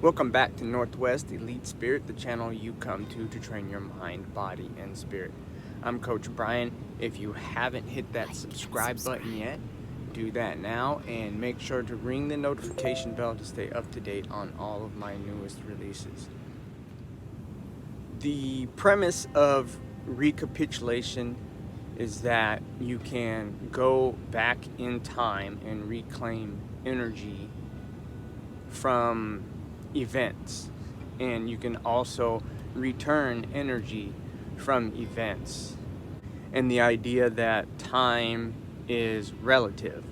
Welcome back to Northwest Elite Spirit, the channel you come to train your mind, body, and spirit. I'm Coach Brian. If you haven't hit that subscribe button yet, do that now and make sure to ring the notification bell to stay up to date on all of my newest releases. The premise of recapitulation is that you can go back in time and reclaim energy from events, and you can also return energy from events. And the idea that time is relative,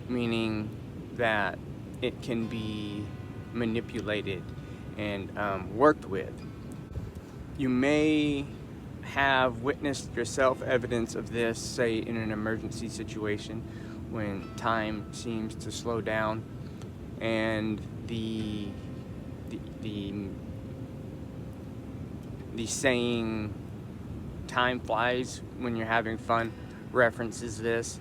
meaning that it can be manipulated and worked with. You may have witnessed yourself evidence of this, say in an emergency situation when time seems to slow down and the saying time flies when you're having fun references this.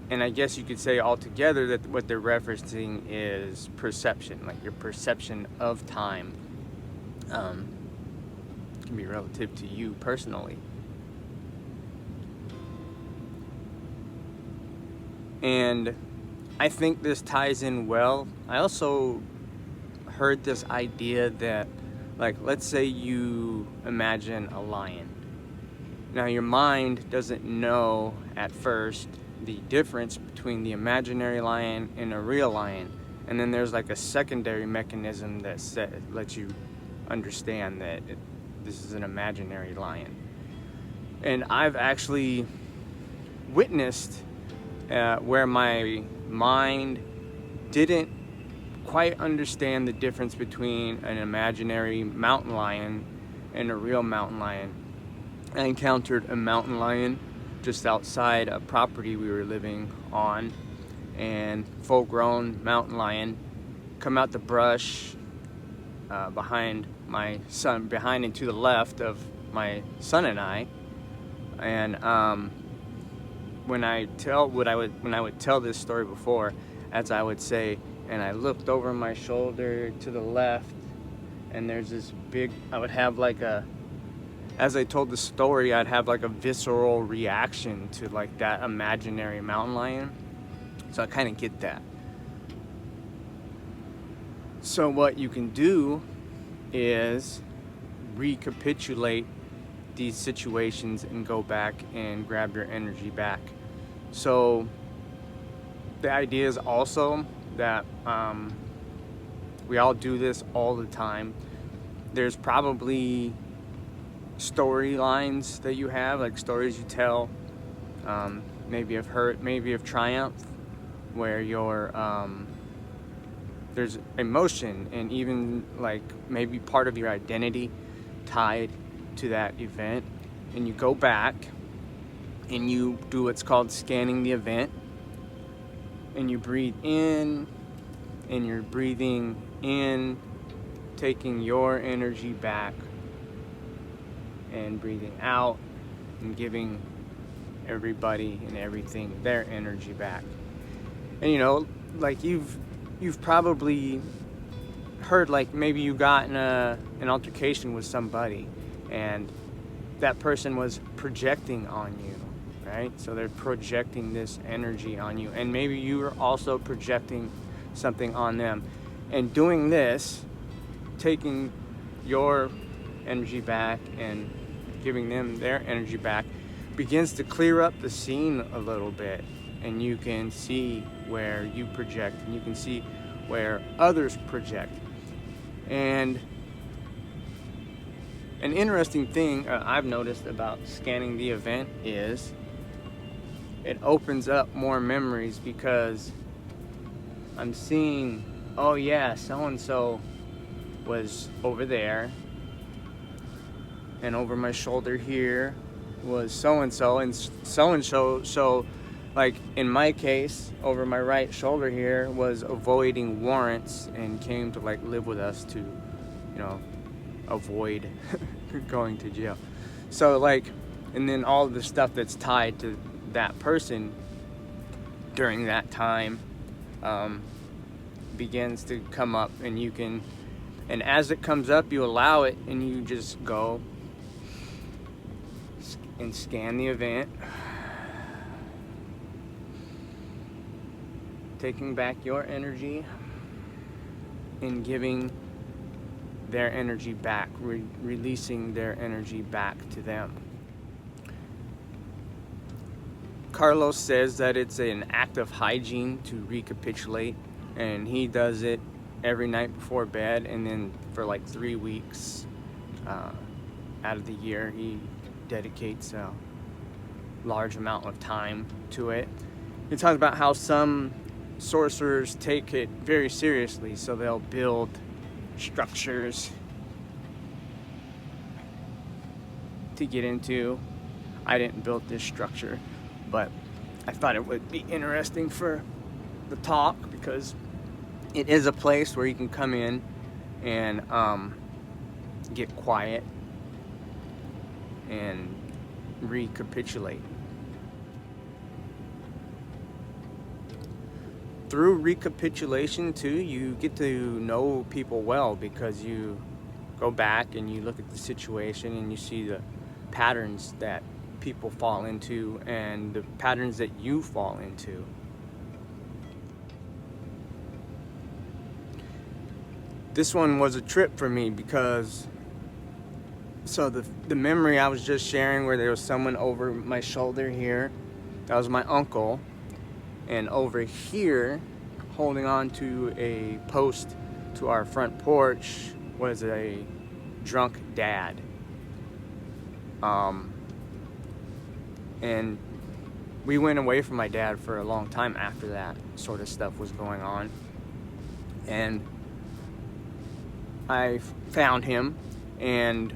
And I guess you could say altogether that what they're referencing is perception, like your perception of time can be relative to you personally. And I think this ties in well. I also heard this idea that, like, let's say you imagine a lion. Now, your mind doesn't know at first the difference between the imaginary lion and a real lion. And then there's like a secondary mechanism that lets you understand that this is an imaginary lion. And I've actually witnessed where my mind didn't quite understand the difference between an imaginary mountain lion and a real mountain lion. I encountered a mountain lion just outside a property we were living on, and full-grown mountain lion come out the brush behind my son, behind and to the left of my son and I. And when I would tell this story before, as I would say, and I looked over my shoulder to the left, and there's this big, I would have like as I told the story, I'd have like a visceral reaction to like that imaginary mountain lion. So I kind of get that. So what you can do is recapitulate these situations and go back and grab your energy back. So the idea is also that we all do this all the time. There's probably storylines that you have, like stories you tell, maybe of hurt, maybe of triumph, where there's emotion and even like maybe part of your identity tied to that event. And you go back and you do what's called scanning the event, and you breathe in, and you're breathing in, taking your energy back, and breathing out and giving everybody and everything their energy back. And you know, like you've probably heard, like maybe you got in an altercation with somebody and that person was projecting on you, right? So they're projecting this energy on you, and maybe you are also projecting something on them. And doing this, taking your energy back and giving them their energy back, begins to clear up the scene a little bit, and you can see where you project and you can see where others project. And an interesting thing I've noticed about scanning the event is it opens up more memories, because I'm seeing, oh yeah, so-and-so was over there, and over my shoulder here was so-and-so, and so-and-so. So like in my case, over my right shoulder here was avoiding warrants and came to like live with us to, you know, avoid going to jail. So like, and then all of the stuff that's tied to that person during that time begins to come up, and you can, and as it comes up, you allow it, and you just go and scan the event, taking back your energy and giving their energy back, releasing their energy back to them. Carlos says that it's an act of hygiene to recapitulate, and he does it every night before bed, and then for like 3 weeks out of the year he dedicates a large amount of time to it. He talks about how some sorcerers take it very seriously, so they'll build structures to get into. I didn't build this structure, but I thought it would be interesting for the talk, because it is a place where you can come in and get quiet and recapitulate. Through recapitulation too, you get to know people well, because you go back and you look at the situation and you see the patterns that people fall into and the patterns that you fall into. This one was a trip for me, because so the memory I was just sharing, where there was someone over my shoulder here, that was my uncle, and over here holding on to a post to our front porch was a drunk dad. And we went away from my dad for a long time after that sort of stuff was going on, and I found him, and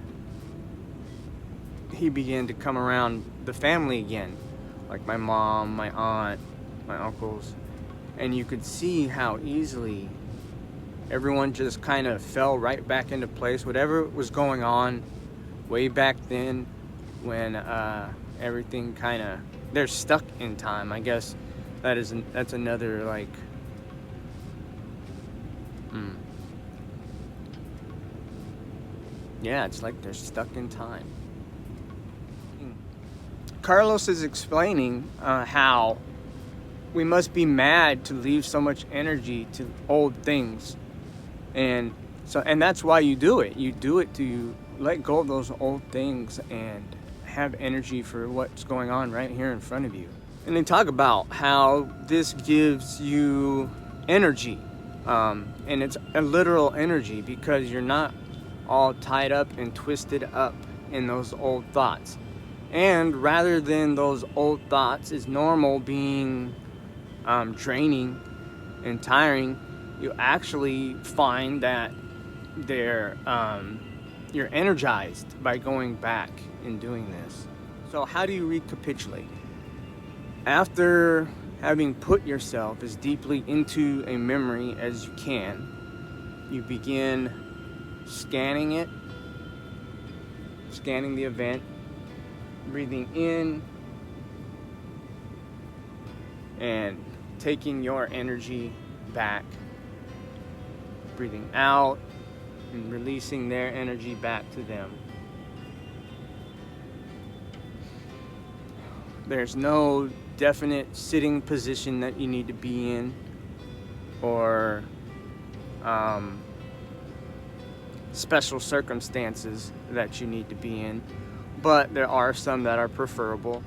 he began to come around the family again, like my mom, my aunt, my uncles, and you could see how easily everyone just kind of fell right back into place. Whatever was going on way back then, when everything kind of, they're stuck in time. I guess that's another like yeah, it's like they're stuck in time. Carlos is explaining how we must be mad to leave so much energy to old things, and that's why you do it. You do it to let go of those old things and have energy for what's going on right here in front of you. And they talk about how this gives you energy, and it's a literal energy, because you're not all tied up and twisted up in those old thoughts. And rather than those old thoughts is normal being draining and tiring, you actually find that you're energized by going back and doing this. So how do you recapitulate? After having put yourself as deeply into a memory as you can, you begin scanning it, scanning the event, breathing in and taking your energy back, breathing out and releasing their energy back to them. There's no definite sitting position that you need to be in, or special circumstances that you need to be in, but there are some that are preferable.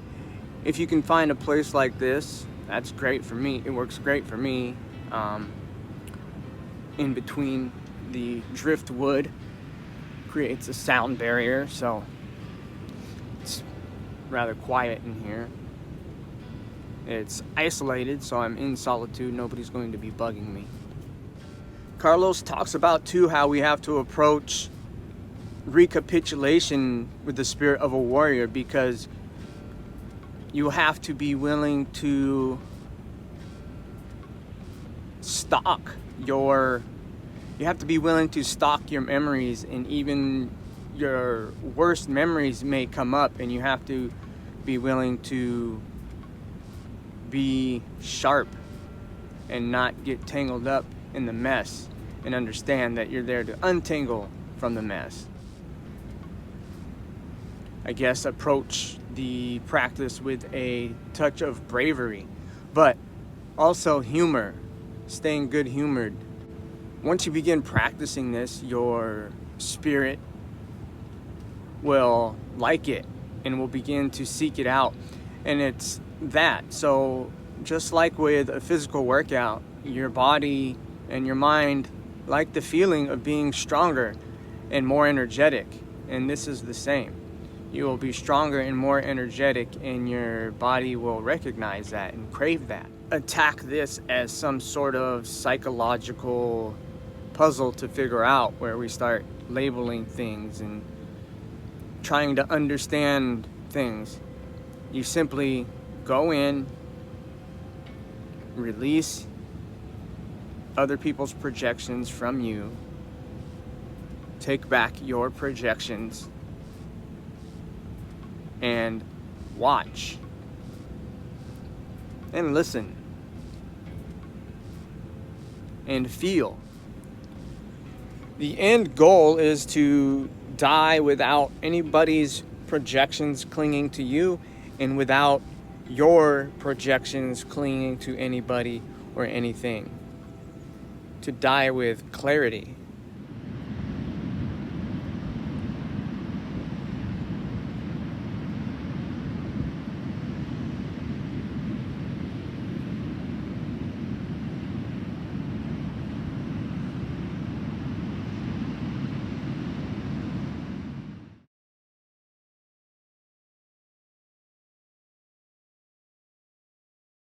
If you can find a place like this, that's great for me. It works great for me. In between the driftwood creates a sound barrier, so it's rather quiet in here. It's isolated, so I'm in solitude. Nobody's going to be bugging me. Carlos talks about too how we have to approach recapitulation with the spirit of a warrior, because you have to be willing to you have to be willing to stalk your memories, and even your worst memories may come up, and you have to be willing to be sharp and not get tangled up in the mess and understand that you're there to untangle from the mess. I guess approach the practice with a touch of bravery, but also humor, staying good humored. Once you begin practicing this, your spirit will like it and will begin to seek it out. And it's that. So just like with a physical workout, your body and your mind like the feeling of being stronger and more energetic. And this is the same. You will be stronger and more energetic, and your body will recognize that and crave that. Attack this as some sort of psychological puzzle to figure out, where we start labeling things and trying to understand things. You simply go in, release other people's projections from you, take back your projections, and watch and listen and feel. The end goal is to die without anybody's projections clinging to you and without your projections clinging to anybody or anything. To die with clarity.